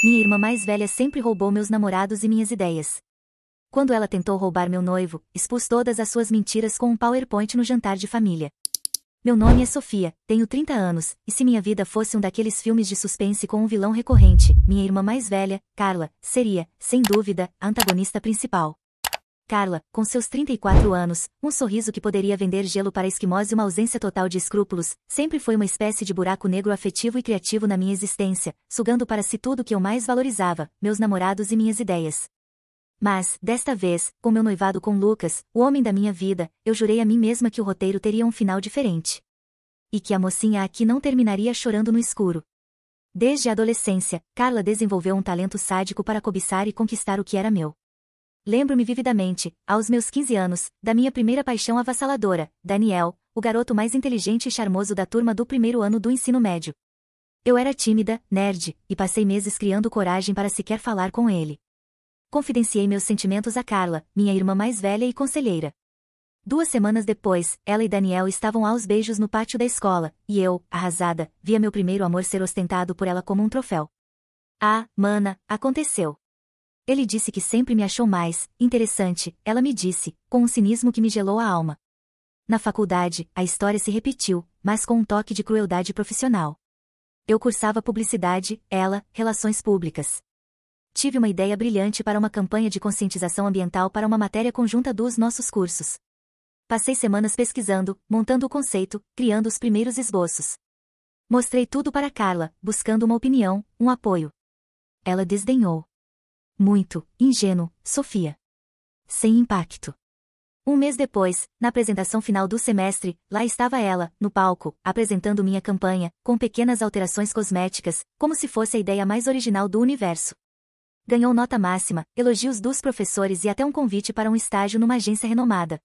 minha irmã mais velha sempre roubou meus namorados e minhas ideias. Quando ela tentou roubar meu noivo, expus todas as suas mentiras com um PowerPoint no jantar de família. Meu nome é Sofia, tenho 30 anos, e se minha vida fosse um daqueles filmes de suspense com um vilão recorrente, minha irmã mais velha, Carla, seria, sem dúvida, a antagonista principal. Carla, com seus 34 anos, um sorriso que poderia vender gelo para esquimós e uma ausência total de escrúpulos, sempre foi uma espécie de buraco negro afetivo e criativo na minha existência, sugando para si tudo o que eu mais valorizava, meus namorados e minhas ideias. Mas, desta vez, com meu noivado com Lucas, o homem da minha vida, eu jurei a mim mesma que o roteiro teria um final diferente. E que a mocinha aqui não terminaria chorando no escuro. Desde a adolescência, Carla desenvolveu um talento sádico para cobiçar e conquistar o que era meu. Lembro-me vividamente, aos meus 15 anos, da minha primeira paixão avassaladora, Daniel, o garoto mais inteligente e charmoso da turma do primeiro ano do ensino médio. Eu era tímida, nerd, e passei meses criando coragem para sequer falar com ele. Confidenciei meus sentimentos a Carla, minha irmã mais velha e conselheira. 2 semanas depois, ela e Daniel estavam aos beijos no pátio da escola, e eu, arrasada, via meu primeiro amor ser ostentado por ela como um troféu. Ah, mana, aconteceu. Ele disse que sempre me achou mais interessante, ela me disse, com um cinismo que me gelou a alma. Na faculdade, a história se repetiu, mas com um toque de crueldade profissional. Eu cursava publicidade, ela, relações públicas. Tive uma ideia brilhante para uma campanha de conscientização ambiental para uma matéria conjunta dos nossos cursos. Passei semanas pesquisando, montando o conceito, criando os primeiros esboços. Mostrei tudo para Carla, buscando uma opinião, um apoio. Ela desdenhou. Muito, ingênuo, Sofia. Sem impacto. 1 mês depois, na apresentação final do semestre, lá estava ela, no palco, apresentando minha campanha, com pequenas alterações cosméticas, como se fosse a ideia mais original do universo. Ganhou nota máxima, elogios dos professores e até um convite para um estágio numa agência renomada.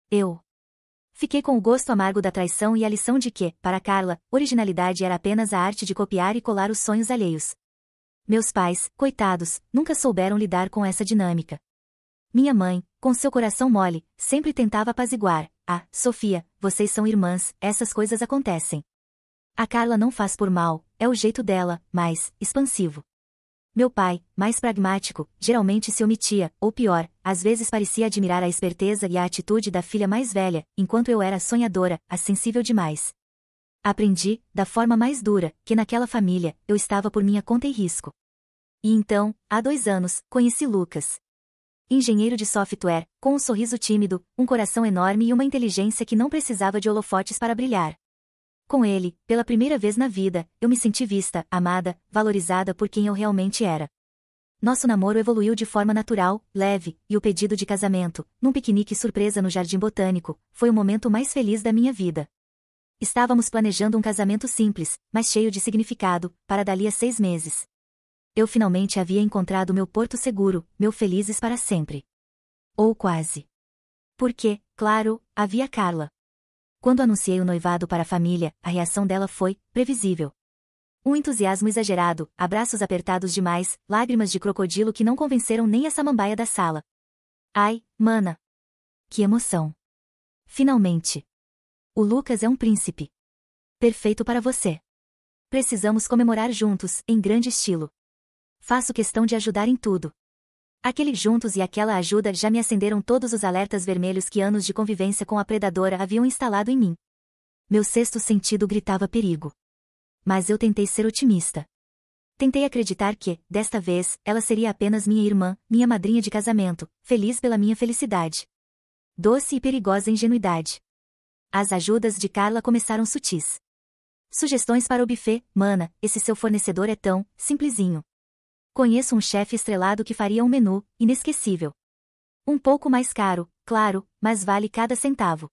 Eu fiquei com o gosto amargo da traição e a lição de que, para Carla, originalidade era apenas a arte de copiar e colar os sonhos alheios. Meus pais, coitados, nunca souberam lidar com essa dinâmica. Minha mãe, com seu coração mole, sempre tentava apaziguar. Ah, Sofia, vocês são irmãs, essas coisas acontecem. A Carla não faz por mal, é o jeito dela, mais expansivo. Meu pai, mais pragmático, geralmente se omitia, ou pior, às vezes parecia admirar a esperteza e a atitude da filha mais velha, enquanto eu era a sonhadora, a sensível demais. Aprendi, da forma mais dura, que naquela família, eu estava por minha conta e risco. E então, há 2 anos, conheci Lucas. Engenheiro de software, com um sorriso tímido, um coração enorme e uma inteligência que não precisava de holofotes para brilhar. Com ele, pela primeira vez na vida, eu me senti vista, amada, valorizada por quem eu realmente era. Nosso namoro evoluiu de forma natural, leve, e o pedido de casamento, num piquenique surpresa no Jardim Botânico, foi o momento mais feliz da minha vida. Estávamos planejando um casamento simples, mas cheio de significado, para dali a 6 meses. Eu finalmente havia encontrado meu porto seguro, meu felizes para sempre. Ou quase. Porque, claro, havia Carla. Quando anunciei o noivado para a família, a reação dela foi previsível. Um entusiasmo exagerado, abraços apertados demais, lágrimas de crocodilo que não convenceram nem a samambaia da sala. Ai, mana! Que emoção! Finalmente! O Lucas é um príncipe. Perfeito para você. Precisamos comemorar juntos, em grande estilo. Faço questão de ajudar em tudo. Aquele juntos e aquela ajuda já me acenderam todos os alertas vermelhos que anos de convivência com a predadora haviam instalado em mim. Meu sexto sentido gritava perigo. Mas eu tentei ser otimista. Tentei acreditar que, desta vez, ela seria apenas minha irmã, minha madrinha de casamento, feliz pela minha felicidade. Doce e perigosa ingenuidade. As ajudas de Carla começaram sutis. Sugestões para o buffet, mana, esse seu fornecedor é tão simplesinho. Conheço um chefe estrelado que faria um menu inesquecível. Um pouco mais caro, claro, mas vale cada centavo.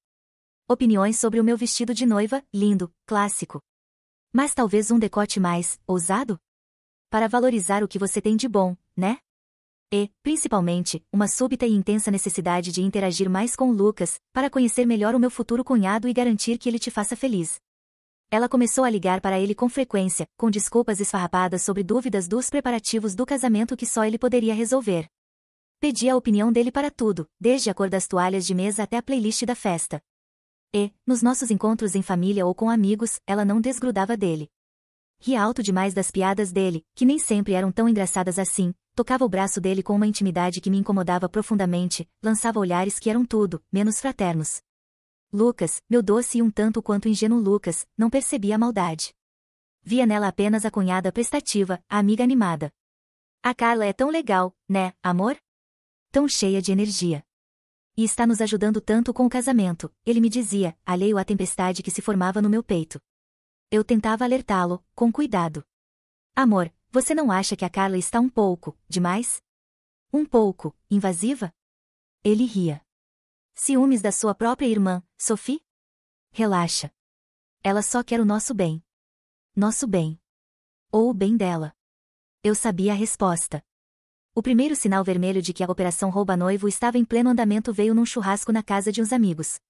Opiniões sobre o meu vestido de noiva, lindo, clássico. Mas talvez um decote mais ousado? Para valorizar o que você tem de bom, né? E, principalmente, uma súbita e intensa necessidade de interagir mais com o Lucas, para conhecer melhor o meu futuro cunhado e garantir que ele te faça feliz. Ela começou a ligar para ele com frequência, com desculpas esfarrapadas sobre dúvidas dos preparativos do casamento que só ele poderia resolver. Pedia a opinião dele para tudo, desde a cor das toalhas de mesa até a playlist da festa. E, nos nossos encontros em família ou com amigos, ela não desgrudava dele. Ria alto demais das piadas dele, que nem sempre eram tão engraçadas assim, tocava o braço dele com uma intimidade que me incomodava profundamente, lançava olhares que eram tudo, menos fraternos. Lucas, meu doce e um tanto quanto ingênuo Lucas, não percebia a maldade. Via nela apenas a cunhada prestativa, a amiga animada. A Carla é tão legal, né, amor? Tão cheia de energia. E está nos ajudando tanto com o casamento, ele me dizia, alheio à tempestade que se formava no meu peito. Eu tentava alertá-lo, com cuidado. Amor, você não acha que a Carla está um pouco, demais? Um pouco, invasiva? Ele ria. Ciúmes da sua própria irmã, Sophie? Relaxa. Ela só quer o nosso bem. Nosso bem. Ou o bem dela. Eu sabia a resposta. O primeiro sinal vermelho de que a Operação Rouba-Noivo estava em pleno andamento veio num churrasco na casa de uns amigos.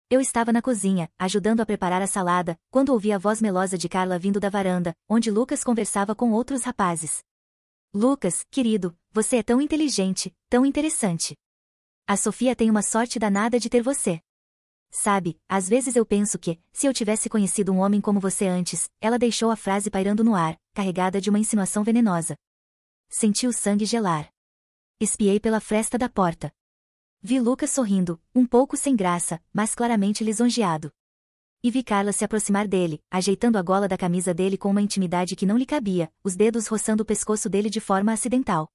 Eu estava na cozinha, ajudando a preparar a salada, quando ouvi a voz melosa de Carla vindo da varanda, onde Lucas conversava com outros rapazes. Lucas, querido, você é tão inteligente, tão interessante. A Sofia tem uma sorte danada de ter você. Sabe, às vezes eu penso que, se eu tivesse conhecido um homem como você antes, ela deixou a frase pairando no ar, carregada de uma insinuação venenosa. Senti o sangue gelar. Espiei pela fresta da porta. Vi Lucas sorrindo, um pouco sem graça, mas claramente lisonjeado. E vi Carla se aproximar dele, ajeitando a gola da camisa dele com uma intimidade que não lhe cabia, os dedos roçando o pescoço dele de forma acidental.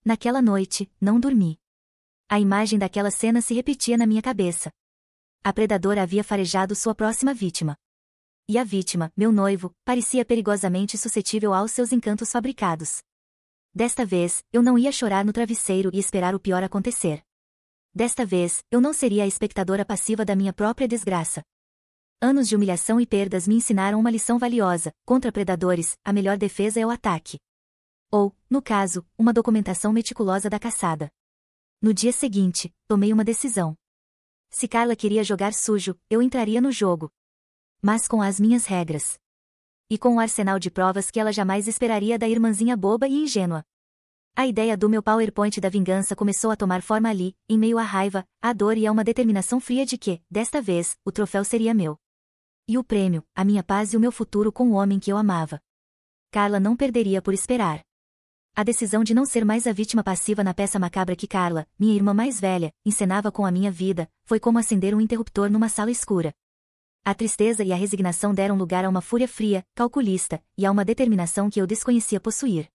Naquela noite, não dormi. A imagem daquela cena se repetia na minha cabeça. A predadora havia farejado sua próxima vítima. E a vítima, meu noivo, parecia perigosamente suscetível aos seus encantos fabricados. Desta vez, eu não ia chorar no travesseiro e esperar o pior acontecer. Desta vez, eu não seria a espectadora passiva da minha própria desgraça. Anos de humilhação e perdas me ensinaram uma lição valiosa: contra predadores, a melhor defesa é o ataque. Ou, no caso, uma documentação meticulosa da caçada. No dia seguinte, tomei uma decisão. Se Carla queria jogar sujo, eu entraria no jogo. Mas com as minhas regras. E com um arsenal de provas que ela jamais esperaria da irmãzinha boba e ingênua. A ideia do meu PowerPoint da vingança começou a tomar forma ali, em meio à raiva, à dor e a uma determinação fria de que, desta vez, o troféu seria meu. E o prêmio, a minha paz e o meu futuro com o homem que eu amava. Carla não perderia por esperar. A decisão de não ser mais a vítima passiva na peça macabra que Carla, minha irmã mais velha, encenava com a minha vida, foi como acender um interruptor numa sala escura. A tristeza e a resignação deram lugar a uma fúria fria, calculista, e a uma determinação que eu desconhecia possuir.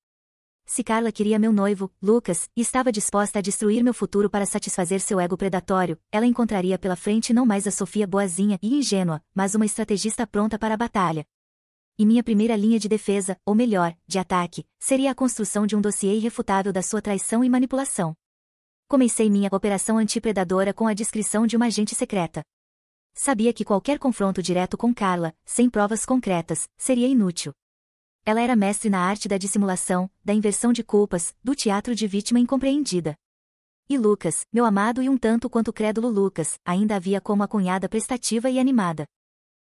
Se Carla queria meu noivo, Lucas, e estava disposta a destruir meu futuro para satisfazer seu ego predatório, ela encontraria pela frente não mais a Sofia boazinha e ingênua, mas uma estrategista pronta para a batalha. E minha primeira linha de defesa, ou melhor, de ataque, seria a construção de um dossiê irrefutável da sua traição e manipulação. Comecei minha operação antipredadora com a descrição de uma agente secreta. Sabia que qualquer confronto direto com Carla, sem provas concretas, seria inútil. Ela era mestre na arte da dissimulação, da inversão de culpas, do teatro de vítima incompreendida. E Lucas, meu amado e um tanto quanto crédulo Lucas, ainda havia como a cunhada prestativa e animada.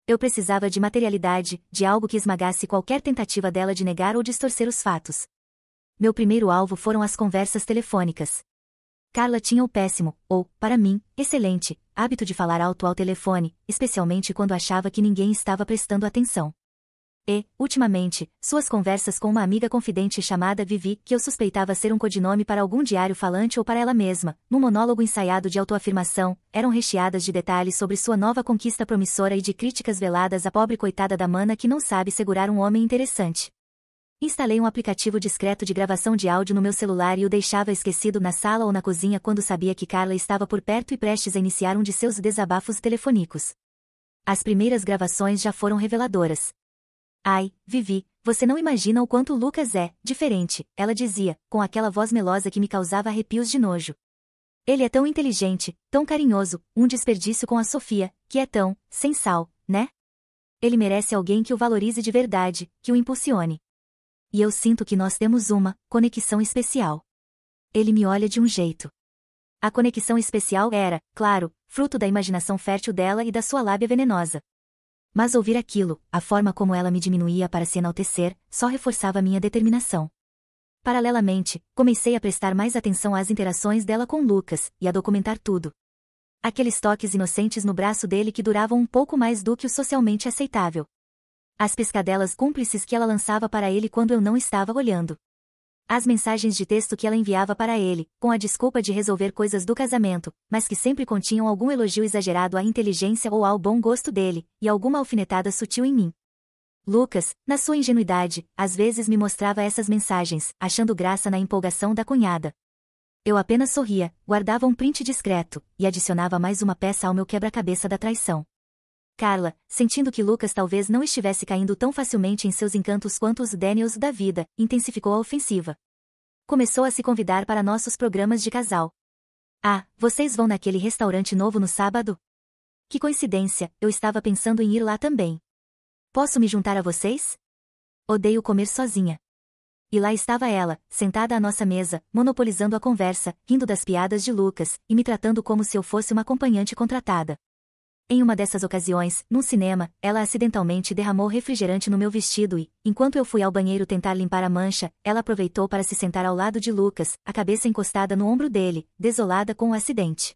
Eu precisava de materialidade, de algo que esmagasse qualquer tentativa dela de negar ou distorcer os fatos. Meu primeiro alvo foram as conversas telefônicas. Carla tinha o péssimo, ou, para mim, excelente, hábito de falar alto ao telefone, especialmente quando achava que ninguém estava prestando atenção. E, ultimamente, suas conversas com uma amiga confidente chamada Vivi, que eu suspeitava ser um codinome para algum diário falante ou para ela mesma, num monólogo ensaiado de autoafirmação, eram recheadas de detalhes sobre sua nova conquista promissora e de críticas veladas à pobre coitada da mana que não sabe segurar um homem interessante. Instalei um aplicativo discreto de gravação de áudio no meu celular e o deixava esquecido na sala ou na cozinha quando sabia que Carla estava por perto e prestes a iniciar um de seus desabafos telefônicos. As primeiras gravações já foram reveladoras. Ai, Vivi, você não imagina o quanto o Lucas é diferente, ela dizia, com aquela voz melosa que me causava arrepios de nojo. Ele é tão inteligente, tão carinhoso, um desperdício com a Sofia, que é tão, sem sal, né? Ele merece alguém que o valorize de verdade, que o impulsione. E eu sinto que nós temos uma conexão especial. Ele me olha de um jeito. A conexão especial era, claro, fruto da imaginação fértil dela e da sua lábia venenosa. Mas ouvir aquilo, a forma como ela me diminuía para se enaltecer, só reforçava minha determinação. Paralelamente, comecei a prestar mais atenção às interações dela com Lucas, e a documentar tudo. Aqueles toques inocentes no braço dele que duravam um pouco mais do que o socialmente aceitável. As piscadelas cúmplices que ela lançava para ele quando eu não estava olhando. As mensagens de texto que ela enviava para ele, com a desculpa de resolver coisas do casamento, mas que sempre continham algum elogio exagerado à inteligência ou ao bom gosto dele, e alguma alfinetada sutil em mim. Lucas, na sua ingenuidade, às vezes me mostrava essas mensagens, achando graça na empolgação da cunhada. Eu apenas sorria, guardava um print discreto, e adicionava mais uma peça ao meu quebra-cabeça da traição. Carla, sentindo que Lucas talvez não estivesse caindo tão facilmente em seus encantos quanto os Daniels da vida, intensificou a ofensiva. Começou a se convidar para nossos programas de casal. Ah, vocês vão naquele restaurante novo no sábado? Que coincidência, eu estava pensando em ir lá também. Posso me juntar a vocês? Odeio comer sozinha. E lá estava ela, sentada à nossa mesa, monopolizando a conversa, rindo das piadas de Lucas, e me tratando como se eu fosse uma acompanhante contratada. Em uma dessas ocasiões, num cinema, ela acidentalmente derramou refrigerante no meu vestido e, enquanto eu fui ao banheiro tentar limpar a mancha, ela aproveitou para se sentar ao lado de Lucas, a cabeça encostada no ombro dele, desolada com o acidente.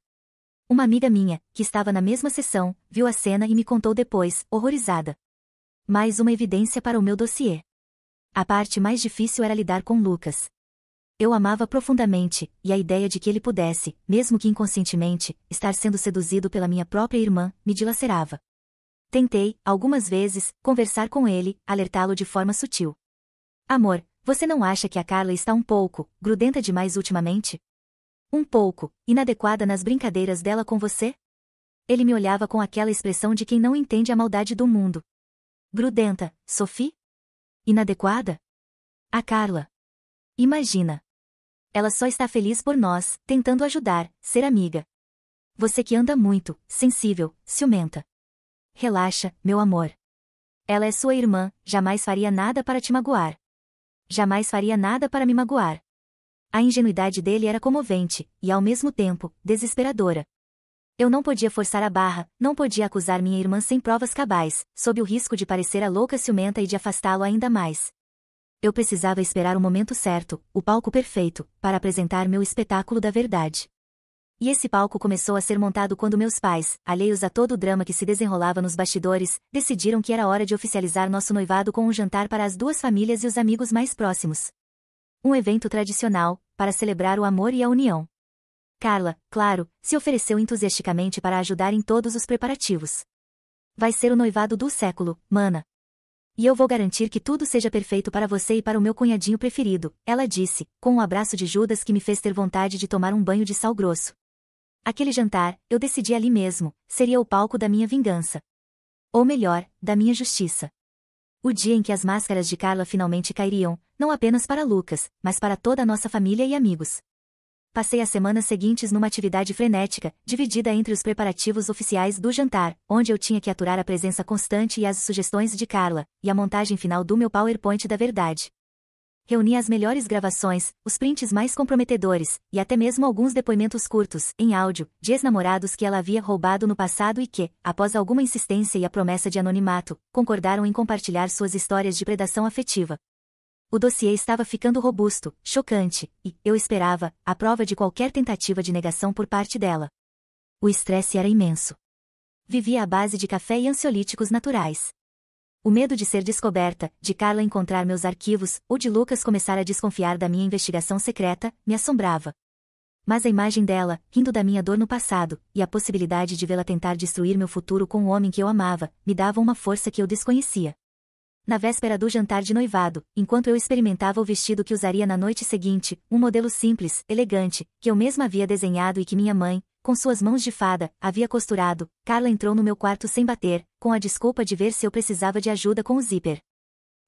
Uma amiga minha, que estava na mesma sessão, viu a cena e me contou depois, horrorizada. Mais uma evidência para o meu dossiê. A parte mais difícil era lidar com Lucas. Eu amava profundamente, e a ideia de que ele pudesse, mesmo que inconscientemente, estar sendo seduzido pela minha própria irmã, me dilacerava. Tentei, algumas vezes, conversar com ele, alertá-lo de forma sutil. Amor, você não acha que a Carla está um pouco, grudenta demais ultimamente? Um pouco, inadequada nas brincadeiras dela com você? Ele me olhava com aquela expressão de quem não entende a maldade do mundo. Grudenta, Sophie? Inadequada? A Carla. Imagina. Ela só está feliz por nós, tentando ajudar, ser amiga. Você que anda muito, sensível, ciumenta. Relaxa, meu amor. Ela é sua irmã, jamais faria nada para te magoar. Jamais faria nada para me magoar. A ingenuidade dele era comovente, e ao mesmo tempo, desesperadora. Eu não podia forçar a barra, não podia acusar minha irmã sem provas cabais, sob o risco de parecer a louca ciumenta e de afastá-lo ainda mais. Eu precisava esperar o momento certo, o palco perfeito, para apresentar meu espetáculo da verdade. E esse palco começou a ser montado quando meus pais, alheios a todo o drama que se desenrolava nos bastidores, decidiram que era hora de oficializar nosso noivado com um jantar para as duas famílias e os amigos mais próximos. Um evento tradicional, para celebrar o amor e a união. Carla, claro, se ofereceu entusiasticamente para ajudar em todos os preparativos. Vai ser o noivado do século, mana. E eu vou garantir que tudo seja perfeito para você e para o meu cunhadinho preferido, ela disse, com um abraço de Judas que me fez ter vontade de tomar um banho de sal grosso. Aquele jantar, eu decidi ali mesmo, seria o palco da minha vingança. Ou melhor, da minha justiça. O dia em que as máscaras de Carla finalmente cairiam, não apenas para Lucas, mas para toda a nossa família e amigos. Passei as semanas seguintes numa atividade frenética, dividida entre os preparativos oficiais do jantar, onde eu tinha que aturar a presença constante e as sugestões de Carla, e a montagem final do meu PowerPoint da verdade. Reuni as melhores gravações, os prints mais comprometedores, e até mesmo alguns depoimentos curtos, em áudio, de ex-namorados que ela havia roubado no passado e que, após alguma insistência e a promessa de anonimato, concordaram em compartilhar suas histórias de predação afetiva. O dossiê estava ficando robusto, chocante, e, eu esperava, a prova de qualquer tentativa de negação por parte dela. O estresse era imenso. Vivia à base de café e ansiolíticos naturais. O medo de ser descoberta, de Carla encontrar meus arquivos, ou de Lucas começar a desconfiar da minha investigação secreta, me assombrava. Mas a imagem dela, rindo da minha dor no passado, e a possibilidade de vê-la tentar destruir meu futuro com o homem que eu amava, me davam uma força que eu desconhecia. Na véspera do jantar de noivado, enquanto eu experimentava o vestido que usaria na noite seguinte, um modelo simples, elegante, que eu mesma havia desenhado e que minha mãe, com suas mãos de fada, havia costurado, Carla entrou no meu quarto sem bater, com a desculpa de ver se eu precisava de ajuda com o zíper.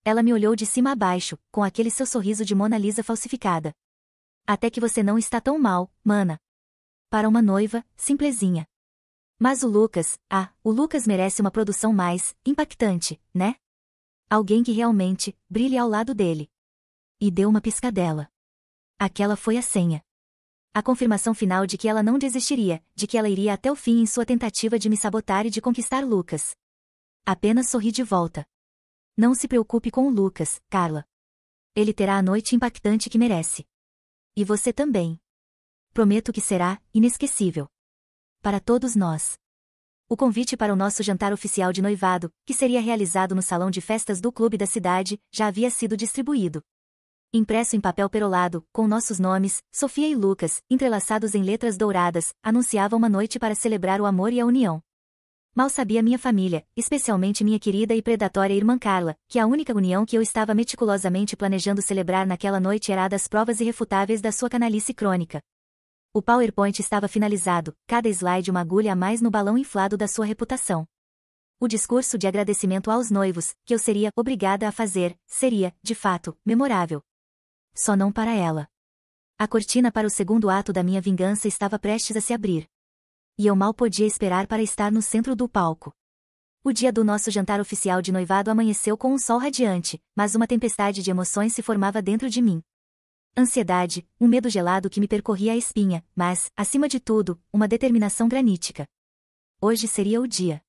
Ela me olhou de cima a baixo, com aquele seu sorriso de Mona Lisa falsificada. Até que você não está tão mal, mana. Para uma noiva, simplesinha. Mas o Lucas merece uma produção mais impactante, né? Alguém que realmente brilhe ao lado dele. E deu uma piscadela. Aquela foi a senha. A confirmação final de que ela não desistiria, de que ela iria até o fim em sua tentativa de me sabotar e de conquistar Lucas. Apenas sorri de volta. Não se preocupe com o Lucas, Carla. Ele terá a noite impactante que merece. E você também. Prometo que será inesquecível. Para todos nós. O convite para o nosso jantar oficial de noivado, que seria realizado no salão de festas do clube da cidade, já havia sido distribuído. Impresso em papel perolado, com nossos nomes, Sofia e Lucas, entrelaçados em letras douradas, anunciava uma noite para celebrar o amor e a união. Mal sabia minha família, especialmente minha querida e predatória irmã Carla, que a única união que eu estava meticulosamente planejando celebrar naquela noite era a das provas irrefutáveis da sua canalice crônica. O PowerPoint estava finalizado, cada slide uma agulha a mais no balão inflado da sua reputação. O discurso de agradecimento aos noivos, que eu seria obrigada a fazer, seria, de fato, memorável. Só não para ela. A cortina para o segundo ato da minha vingança estava prestes a se abrir. E eu mal podia esperar para estar no centro do palco. O dia do nosso jantar oficial de noivado amanheceu com um sol radiante, mas uma tempestade de emoções se formava dentro de mim. Ansiedade, um medo gelado que me percorria a espinha, mas, acima de tudo, uma determinação granítica. Hoje seria o dia.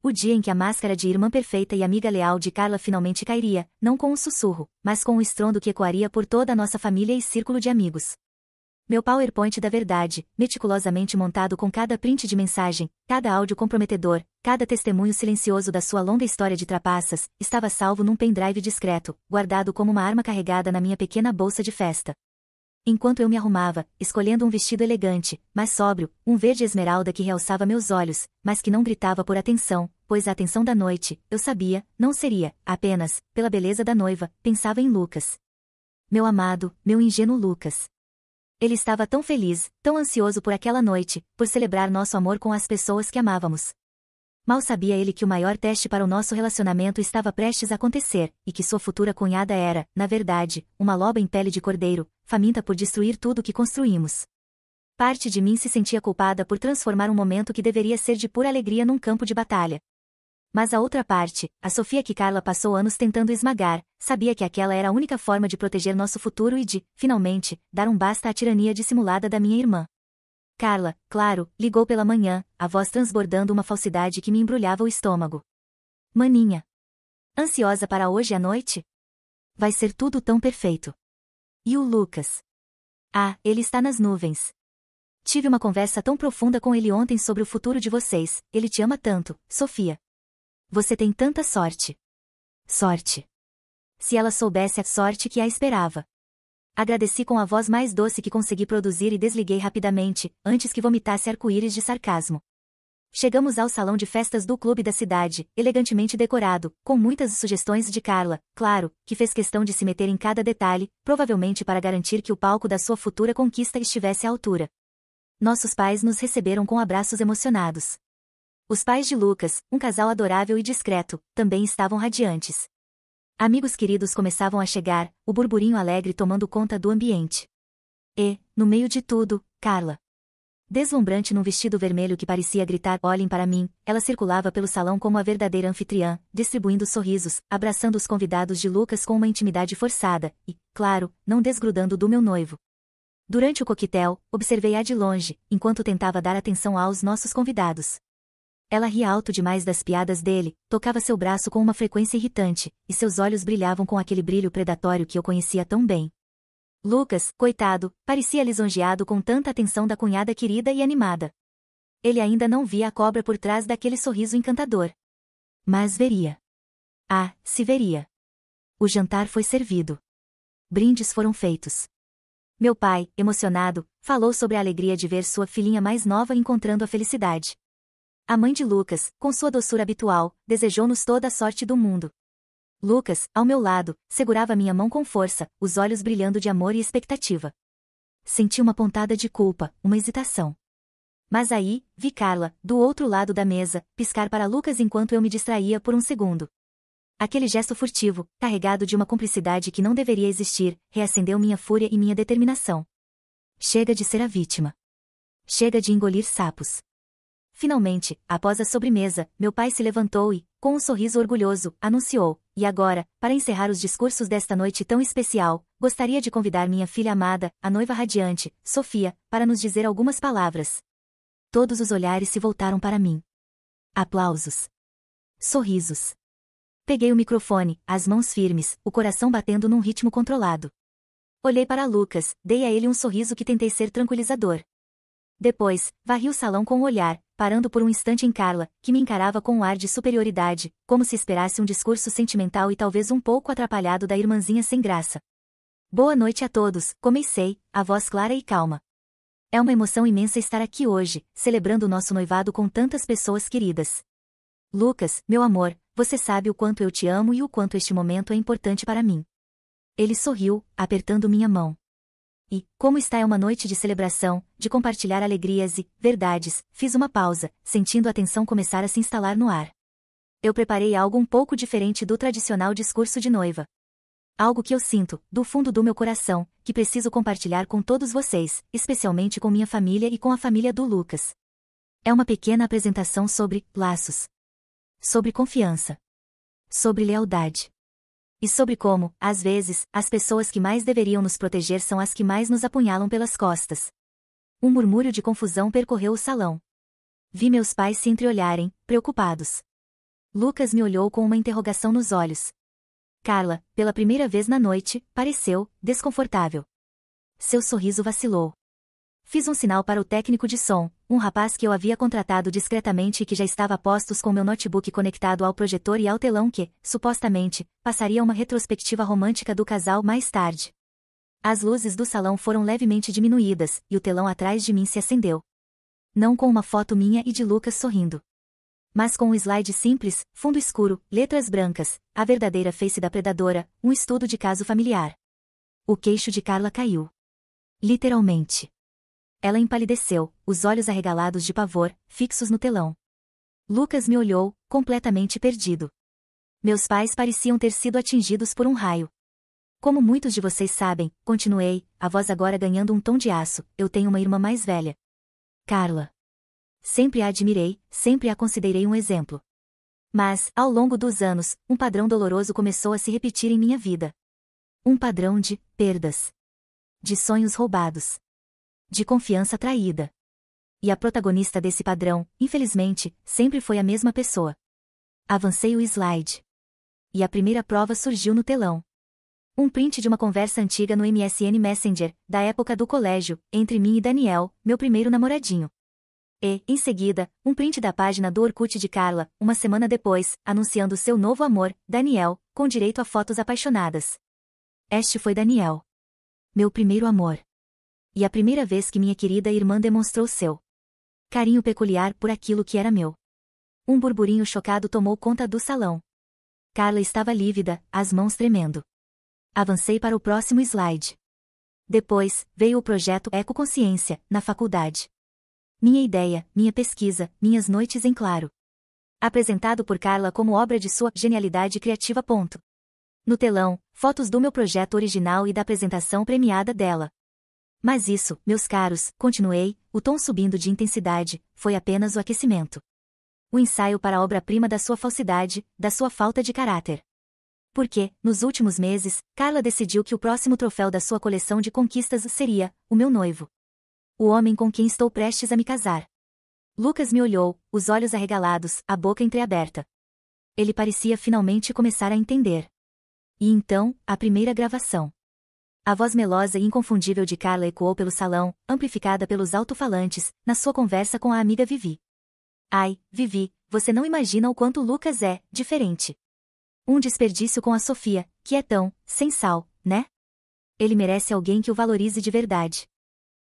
O dia em que a máscara de irmã perfeita e amiga leal de Carla finalmente cairia, não com um sussurro, mas com um estrondo que ecoaria por toda a nossa família e círculo de amigos. Meu PowerPoint da verdade, meticulosamente montado com cada print de mensagem, cada áudio comprometedor, cada testemunho silencioso da sua longa história de trapaças, estava salvo num pendrive discreto, guardado como uma arma carregada na minha pequena bolsa de festa. Enquanto eu me arrumava, escolhendo um vestido elegante, mas sóbrio, um verde esmeralda que realçava meus olhos, mas que não gritava por atenção, pois a atenção da noite, eu sabia, não seria, apenas, pela beleza da noiva, pensava em Lucas. Meu amado, meu ingênuo Lucas. Ele estava tão feliz, tão ansioso por aquela noite, por celebrar nosso amor com as pessoas que amávamos. Mal sabia ele que o maior teste para o nosso relacionamento estava prestes a acontecer, e que sua futura cunhada era, na verdade, uma loba em pele de cordeiro, faminta por destruir tudo o que construímos. Parte de mim se sentia culpada por transformar um momento que deveria ser de pura alegria num campo de batalha. Mas a outra parte, a Sofia que Carla passou anos tentando esmagar, sabia que aquela era a única forma de proteger nosso futuro e de, finalmente, dar um basta à tirania dissimulada da minha irmã. Carla, claro, ligou pela manhã, a voz transbordando uma falsidade que me embrulhava o estômago. Maninha. Ansiosa para hoje à noite? Vai ser tudo tão perfeito. E o Lucas? Ah, ele está nas nuvens. Tive uma conversa tão profunda com ele ontem sobre o futuro de vocês, ele te ama tanto, Sofia. Você tem tanta sorte. Sorte. Se ela soubesse a sorte que a esperava. Agradeci com a voz mais doce que consegui produzir e desliguei rapidamente, antes que vomitasse arco-íris de sarcasmo. Chegamos ao salão de festas do clube da cidade, elegantemente decorado, com muitas sugestões de Carla, claro, que fez questão de se meter em cada detalhe, provavelmente para garantir que o palco da sua futura conquista estivesse à altura. Nossos pais nos receberam com abraços emocionados. Os pais de Lucas, um casal adorável e discreto, também estavam radiantes. Amigos queridos começavam a chegar, o burburinho alegre tomando conta do ambiente. E, no meio de tudo, Carla. Deslumbrante num vestido vermelho que parecia gritar "Olhem para mim", ela circulava pelo salão como a verdadeira anfitriã, distribuindo sorrisos, abraçando os convidados de Lucas com uma intimidade forçada, e, claro, não desgrudando do meu noivo. Durante o coquetel, observei-a de longe, enquanto tentava dar atenção aos nossos convidados. Ela ria alto demais das piadas dele, tocava seu braço com uma frequência irritante, e seus olhos brilhavam com aquele brilho predatório que eu conhecia tão bem. Lucas, coitado, parecia lisonjeado com tanta atenção da cunhada querida e animada. Ele ainda não via a cobra por trás daquele sorriso encantador. Mas veria. Ah, se veria. O jantar foi servido. Brindes foram feitos. Meu pai, emocionado, falou sobre a alegria de ver sua filhinha mais nova encontrando a felicidade. A mãe de Lucas, com sua doçura habitual, desejou-nos toda a sorte do mundo. Lucas, ao meu lado, segurava minha mão com força, os olhos brilhando de amor e expectativa. Senti uma pontada de culpa, uma hesitação. Mas aí, vi Carla, do outro lado da mesa, piscar para Lucas enquanto eu me distraía por um segundo. Aquele gesto furtivo, carregado de uma cumplicidade que não deveria existir, reacendeu minha fúria e minha determinação. Chega de ser a vítima. Chega de engolir sapos. Finalmente, após a sobremesa, meu pai se levantou e, com um sorriso orgulhoso, anunciou: "E agora, para encerrar os discursos desta noite tão especial, gostaria de convidar minha filha amada, a noiva radiante, Sofia, para nos dizer algumas palavras." Todos os olhares se voltaram para mim. Aplausos. Sorrisos. Peguei o microfone, as mãos firmes, o coração batendo num ritmo controlado. Olhei para Lucas, dei a ele um sorriso que tentei ser tranquilizador. Depois, varri o salão com o olhar, parando por um instante em Carla, que me encarava com um ar de superioridade, como se esperasse um discurso sentimental e talvez um pouco atrapalhado da irmãzinha sem graça. Boa noite a todos, comecei, a voz clara e calma. É uma emoção imensa estar aqui hoje, celebrando o nosso noivado com tantas pessoas queridas. Lucas, meu amor, você sabe o quanto eu te amo e o quanto este momento é importante para mim. Ele sorriu, apertando minha mão. E, como está é uma noite de celebração, de compartilhar alegrias e verdades, fiz uma pausa, sentindo a tensão começar a se instalar no ar. Eu preparei algo um pouco diferente do tradicional discurso de noiva. Algo que eu sinto, do fundo do meu coração, que preciso compartilhar com todos vocês, especialmente com minha família e com a família do Lucas. É uma pequena apresentação sobre laços. Sobre confiança. Sobre lealdade. E sobre como, às vezes, as pessoas que mais deveriam nos proteger são as que mais nos apunhalam pelas costas. Um murmúrio de confusão percorreu o salão. Vi meus pais se entreolharem, preocupados. Lucas me olhou com uma interrogação nos olhos. Carla, pela primeira vez na noite, pareceu desconfortável. Seu sorriso vacilou. Fiz um sinal para o técnico de som, um rapaz que eu havia contratado discretamente e que já estava a postos com meu notebook conectado ao projetor e ao telão que, supostamente, passaria uma retrospectiva romântica do casal mais tarde. As luzes do salão foram levemente diminuídas, e o telão atrás de mim se acendeu. Não com uma foto minha e de Lucas sorrindo. Mas com um slide simples, fundo escuro, letras brancas, a verdadeira face da predadora, um estudo de caso familiar. O queixo de Carla caiu. Literalmente. Ela empalideceu, os olhos arregalados de pavor, fixos no telão. Lucas me olhou, completamente perdido. Meus pais pareciam ter sido atingidos por um raio. Como muitos de vocês sabem, continuei, a voz agora ganhando um tom de aço, eu tenho uma irmã mais velha. Carla. Sempre a admirei, sempre a considerei um exemplo. Mas, ao longo dos anos, um padrão doloroso começou a se repetir em minha vida. Um padrão de perdas. De sonhos roubados. De confiança traída. E a protagonista desse padrão, infelizmente, sempre foi a mesma pessoa. Avancei o slide. E a primeira prova surgiu no telão. Um print de uma conversa antiga no MSN Messenger, da época do colégio, entre mim e Daniel, meu primeiro namoradinho. E, em seguida, um print da página do Orkut de Carla, uma semana depois, anunciando seu novo amor, Daniel, com direito a fotos apaixonadas. Este foi Daniel. Meu primeiro amor. E a primeira vez que minha querida irmã demonstrou seu carinho peculiar por aquilo que era meu. Um burburinho chocado tomou conta do salão. Carla estava lívida, as mãos tremendo. Avancei para o próximo slide. Depois, veio o projeto Ecoconsciência, na faculdade. Minha ideia, minha pesquisa, minhas noites em claro. Apresentado por Carla como obra de sua genialidade criativa. No telão, fotos do meu projeto original e da apresentação premiada dela. Mas isso, meus caros, continuei, o tom subindo de intensidade, foi apenas o aquecimento. O ensaio para a obra-prima da sua falsidade, da sua falta de caráter. Porque, nos últimos meses, Carla decidiu que o próximo troféu da sua coleção de conquistas seria o meu noivo. O homem com quem estou prestes a me casar. Lucas me olhou, os olhos arregalados, a boca entreaberta. Ele parecia finalmente começar a entender. E então, a primeira gravação. A voz melosa e inconfundível de Carla ecoou pelo salão, amplificada pelos alto-falantes, na sua conversa com a amiga Vivi. Ai, Vivi, você não imagina o quanto Lucas é diferente. Um desperdício com a Sofia, que é tão sem sal, né? Ele merece alguém que o valorize de verdade.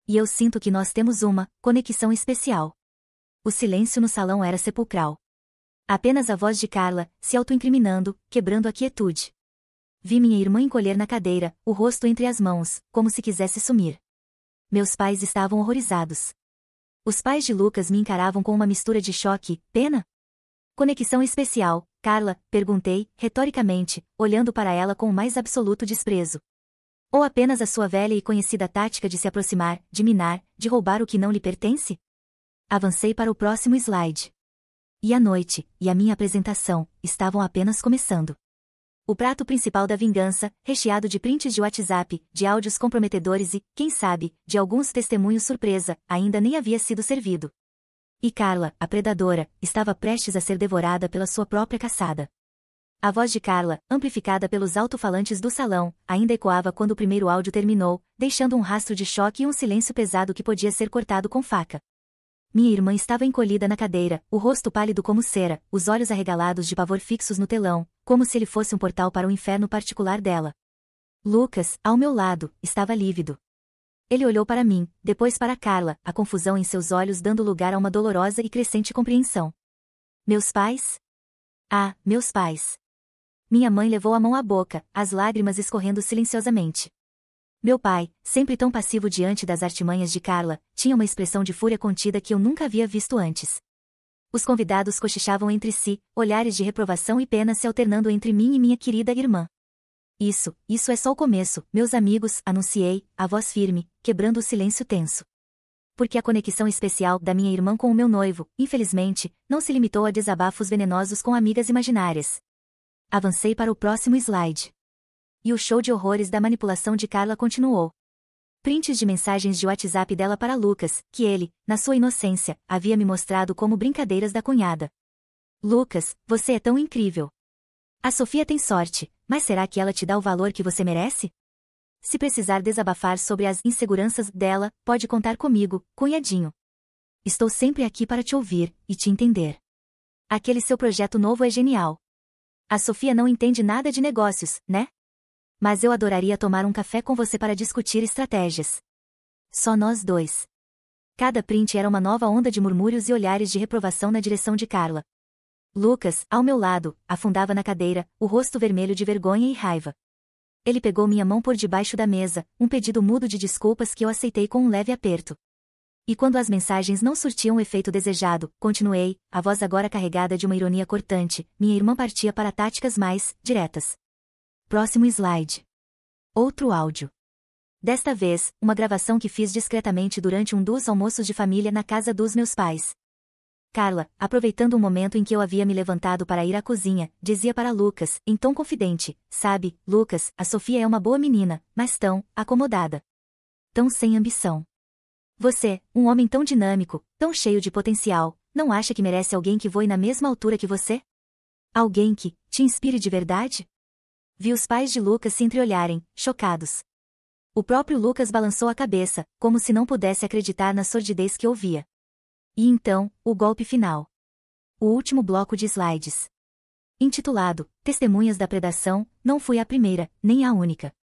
E eu sinto que nós temos uma conexão especial. O silêncio no salão era sepulcral. Apenas a voz de Carla, se autoincriminando, quebrando a quietude. Vi minha irmã encolher na cadeira, o rosto entre as mãos, como se quisesse sumir. Meus pais estavam horrorizados. Os pais de Lucas me encaravam com uma mistura de choque, pena. Conexão especial, Carla, perguntei, retoricamente, olhando para ela com o mais absoluto desprezo. Ou apenas a sua velha e conhecida tática de se aproximar, de minar, de roubar o que não lhe pertence? Avancei para o próximo slide. E a noite, e a minha apresentação, estavam apenas começando. O prato principal da vingança, recheado de prints de WhatsApp, de áudios comprometedores e, quem sabe, de alguns testemunhos surpresa, ainda nem havia sido servido. E Carla, a predadora, estava prestes a ser devorada pela sua própria caçada. A voz de Carla, amplificada pelos alto-falantes do salão, ainda ecoava quando o primeiro áudio terminou, deixando um rastro de choque e um silêncio pesado que podia ser cortado com faca. Minha irmã estava encolhida na cadeira, o rosto pálido como cera, os olhos arregalados de pavor fixos no telão, como se ele fosse um portal para o inferno particular dela. Lucas, ao meu lado, estava lívido. Ele olhou para mim, depois para Carla, a confusão em seus olhos dando lugar a uma dolorosa e crescente compreensão. Meus pais? Ah, meus pais. Minha mãe levou a mão à boca, as lágrimas escorrendo silenciosamente. Meu pai, sempre tão passivo diante das artimanhas de Carla, tinha uma expressão de fúria contida que eu nunca havia visto antes. Os convidados cochichavam entre si, olhares de reprovação e pena se alternando entre mim e minha querida irmã. Isso é só o começo, meus amigos, anunciei, a voz firme, quebrando o silêncio tenso. Porque a conexão especial da minha irmã com o meu noivo, infelizmente, não se limitou a desabafos venenosos com amigas imaginárias. Avancei para o próximo slide. E o show de horrores da manipulação de Carla continuou. Prints de mensagens de WhatsApp dela para Lucas, que ele, na sua inocência, havia me mostrado como brincadeiras da cunhada. Lucas, você é tão incrível. A Sofia tem sorte, mas será que ela te dá o valor que você merece? Se precisar desabafar sobre as inseguranças dela, pode contar comigo, cunhadinho. Estou sempre aqui para te ouvir e te entender. Aquele seu projeto novo é genial. A Sofia não entende nada de negócios, né? Mas eu adoraria tomar um café com você para discutir estratégias. Só nós dois. Cada print era uma nova onda de murmúrios e olhares de reprovação na direção de Carla. Lucas, ao meu lado, afundava na cadeira, o rosto vermelho de vergonha e raiva. Ele pegou minha mão por debaixo da mesa, um pedido mudo de desculpas que eu aceitei com um leve aperto. E quando as mensagens não surtiam o efeito desejado, continuei, a voz agora carregada de uma ironia cortante, minha irmã partia para táticas mais diretas. Próximo slide. Outro áudio. Desta vez, uma gravação que fiz discretamente durante um dos almoços de família na casa dos meus pais. Carla, aproveitando um momento em que eu havia me levantado para ir à cozinha, dizia para Lucas, em tom confidente, sabe, Lucas, a Sofia é uma boa menina, mas tão acomodada. Tão sem ambição. Você, um homem tão dinâmico, tão cheio de potencial, não acha que merece alguém que voe na mesma altura que você? Alguém que te inspire de verdade? Vi os pais de Lucas se entreolharem, chocados. O próprio Lucas balançou a cabeça, como se não pudesse acreditar na sordidez que ouvia. E então, o golpe final. O último bloco de slides. Intitulado, Testemunhas da Predação, não fui a primeira, nem a única.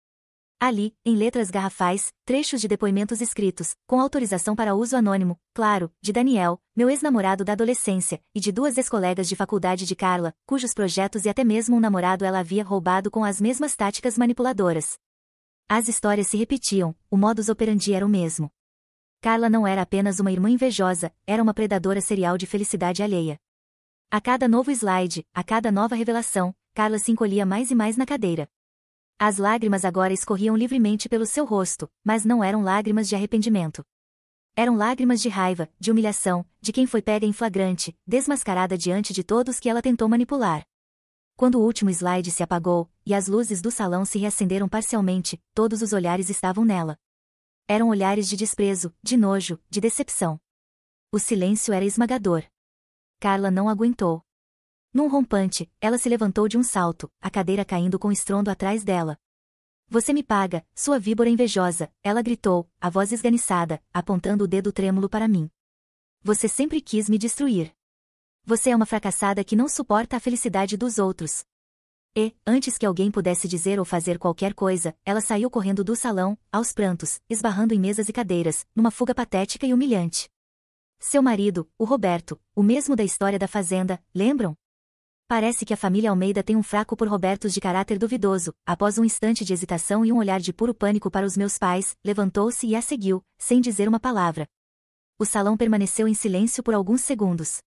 Ali, em letras garrafais, trechos de depoimentos escritos, com autorização para uso anônimo, claro, de Daniel, meu ex-namorado da adolescência, e de duas ex-colegas de faculdade de Carla, cujos projetos e até mesmo um namorado ela havia roubado com as mesmas táticas manipuladoras. As histórias se repetiam, o modus operandi era o mesmo. Carla não era apenas uma irmã invejosa, era uma predadora serial de felicidade alheia. A cada novo slide, a cada nova revelação, Carla se encolhia mais e mais na cadeira. As lágrimas agora escorriam livremente pelo seu rosto, mas não eram lágrimas de arrependimento. Eram lágrimas de raiva, de humilhação, de quem foi pega em flagrante, desmascarada diante de todos que ela tentou manipular. Quando o último slide se apagou, e as luzes do salão se reacenderam parcialmente, todos os olhares estavam nela. Eram olhares de desprezo, de nojo, de decepção. O silêncio era esmagador. Carla não aguentou. Num rompante, ela se levantou de um salto, a cadeira caindo com estrondo atrás dela. Você me paga, sua víbora invejosa, ela gritou, a voz esganiçada, apontando o dedo trêmulo para mim. Você sempre quis me destruir. Você é uma fracassada que não suporta a felicidade dos outros. E, antes que alguém pudesse dizer ou fazer qualquer coisa, ela saiu correndo do salão, aos prantos, esbarrando em mesas e cadeiras, numa fuga patética e humilhante. Seu marido, o Roberto, o mesmo da história da fazenda, lembram? Parece que a família Almeida tem um fraco por Robertos de caráter duvidoso. Após um instante de hesitação e um olhar de puro pânico para os meus pais, levantou-se e a seguiu, sem dizer uma palavra. O salão permaneceu em silêncio por alguns segundos.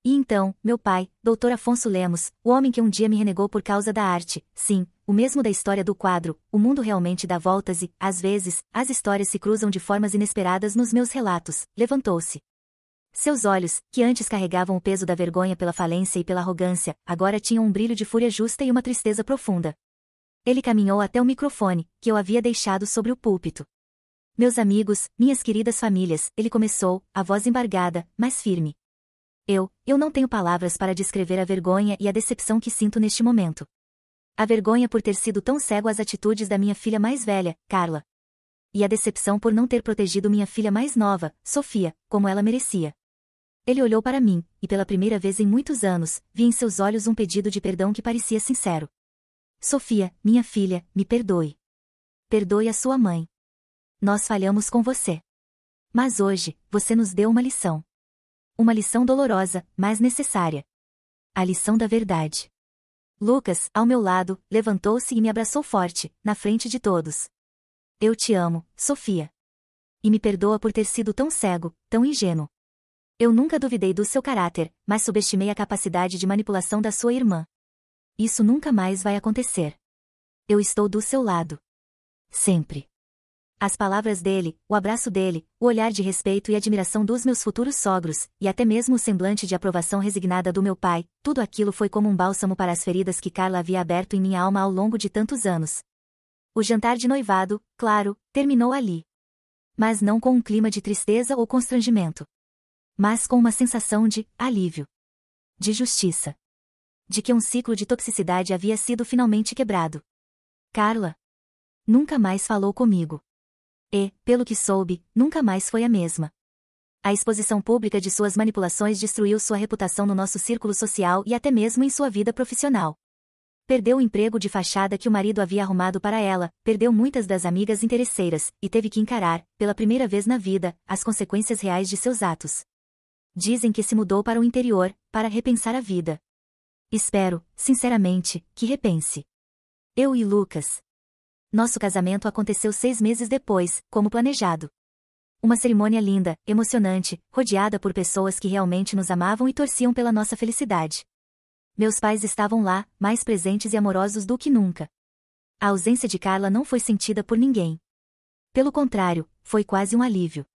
E então, meu pai, Dr. Afonso Lemos, o homem que um dia me renegou por causa da arte, sim, o mesmo da história do quadro, o mundo realmente dá voltas e, às vezes, as histórias se cruzam de formas inesperadas nos meus relatos, levantou-se. Seus olhos, que antes carregavam o peso da vergonha pela falência e pela arrogância, agora tinham um brilho de fúria justa e uma tristeza profunda. Ele caminhou até o microfone, que eu havia deixado sobre o púlpito. Meus amigos, minhas queridas famílias, ele começou, a voz embargada, mas firme. Eu não tenho palavras para descrever a vergonha e a decepção que sinto neste momento. A vergonha por ter sido tão cego às atitudes da minha filha mais velha, Carla. E a decepção por não ter protegido minha filha mais nova, Sofia, como ela merecia. Ele olhou para mim, e pela primeira vez em muitos anos, vi em seus olhos um pedido de perdão que parecia sincero. Sofia, minha filha, me perdoe. Perdoe a sua mãe. Nós falhamos com você. Mas hoje, você nos deu uma lição. Uma lição dolorosa, mas necessária. A lição da verdade. Lucas, ao meu lado, levantou-se e me abraçou forte, na frente de todos. Eu te amo, Sofia. E me perdoa por ter sido tão cego, tão ingênuo. Eu nunca duvidei do seu caráter, mas subestimei a capacidade de manipulação da sua irmã. Isso nunca mais vai acontecer. Eu estou do seu lado. Sempre. As palavras dele, o abraço dele, o olhar de respeito e admiração dos meus futuros sogros, e até mesmo o semblante de aprovação resignada do meu pai, tudo aquilo foi como um bálsamo para as feridas que Carla havia aberto em minha alma ao longo de tantos anos. O jantar de noivado, claro, terminou ali. Mas não com um clima de tristeza ou constrangimento. Mas com uma sensação de alívio. De justiça. De que um ciclo de toxicidade havia sido finalmente quebrado. Carla nunca mais falou comigo. E, pelo que soube, nunca mais foi a mesma. A exposição pública de suas manipulações destruiu sua reputação no nosso círculo social e até mesmo em sua vida profissional. Perdeu o emprego de fachada que o marido havia arrumado para ela, perdeu muitas das amigas interesseiras, e teve que encarar, pela primeira vez na vida, as consequências reais de seus atos. Dizem que se mudou para o interior, para repensar a vida. Espero, sinceramente, que repense. Eu e Lucas. Nosso casamento aconteceu 6 meses depois, como planejado. Uma cerimônia linda, emocionante, rodeada por pessoas que realmente nos amavam e torciam pela nossa felicidade. Meus pais estavam lá, mais presentes e amorosos do que nunca. A ausência de Carla não foi sentida por ninguém. Pelo contrário, foi quase um alívio.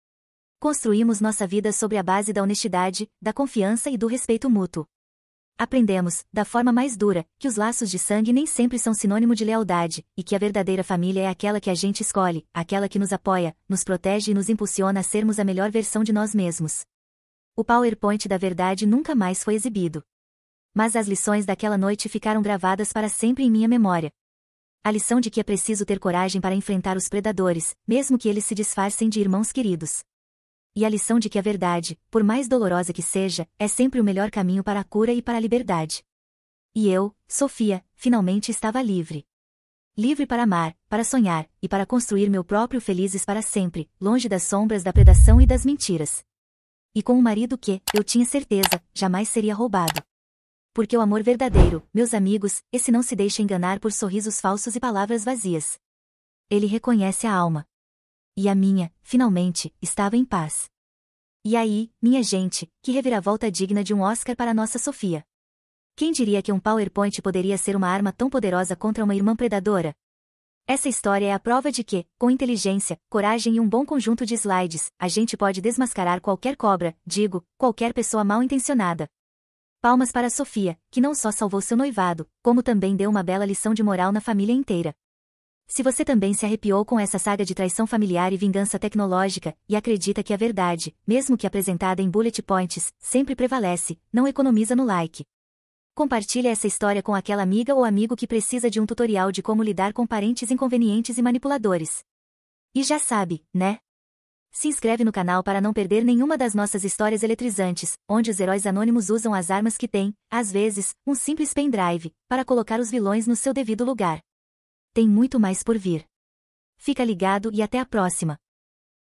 Construímos nossa vida sobre a base da honestidade, da confiança e do respeito mútuo. Aprendemos, da forma mais dura, que os laços de sangue nem sempre são sinônimo de lealdade, e que a verdadeira família é aquela que a gente escolhe, aquela que nos apoia, nos protege e nos impulsiona a sermos a melhor versão de nós mesmos. O PowerPoint da verdade nunca mais foi exibido. Mas as lições daquela noite ficaram gravadas para sempre em minha memória. A lição de que é preciso ter coragem para enfrentar os predadores, mesmo que eles se disfarcem de irmãos queridos. E a lição de que a verdade, por mais dolorosa que seja, é sempre o melhor caminho para a cura e para a liberdade. E eu, Sofia, finalmente estava livre. Livre para amar, para sonhar, e para construir meu próprio felizes para sempre, longe das sombras da predação e das mentiras. E com um marido que, eu tinha certeza, jamais seria roubado. Porque o amor verdadeiro, meus amigos, esse não se deixa enganar por sorrisos falsos e palavras vazias. Ele reconhece a alma. E a minha, finalmente, estava em paz. E aí, minha gente, que reviravolta digna de um Oscar para nossa Sofia. Quem diria que um PowerPoint poderia ser uma arma tão poderosa contra uma irmã predadora? Essa história é a prova de que, com inteligência, coragem e um bom conjunto de slides, a gente pode desmascarar qualquer cobra, digo, qualquer pessoa mal intencionada. Palmas para Sofia, que não só salvou seu noivado, como também deu uma bela lição de moral na família inteira. Se você também se arrepiou com essa saga de traição familiar e vingança tecnológica, e acredita que a verdade, mesmo que apresentada em bullet points, sempre prevalece, não economiza no like. Compartilhe essa história com aquela amiga ou amigo que precisa de um tutorial de como lidar com parentes inconvenientes e manipuladores. E já sabe, né? Se inscreve no canal para não perder nenhuma das nossas histórias eletrizantes, onde os heróis anônimos usam as armas que têm, às vezes, um simples pendrive, para colocar os vilões no seu devido lugar. Tem muito mais por vir. Fica ligado e até a próxima!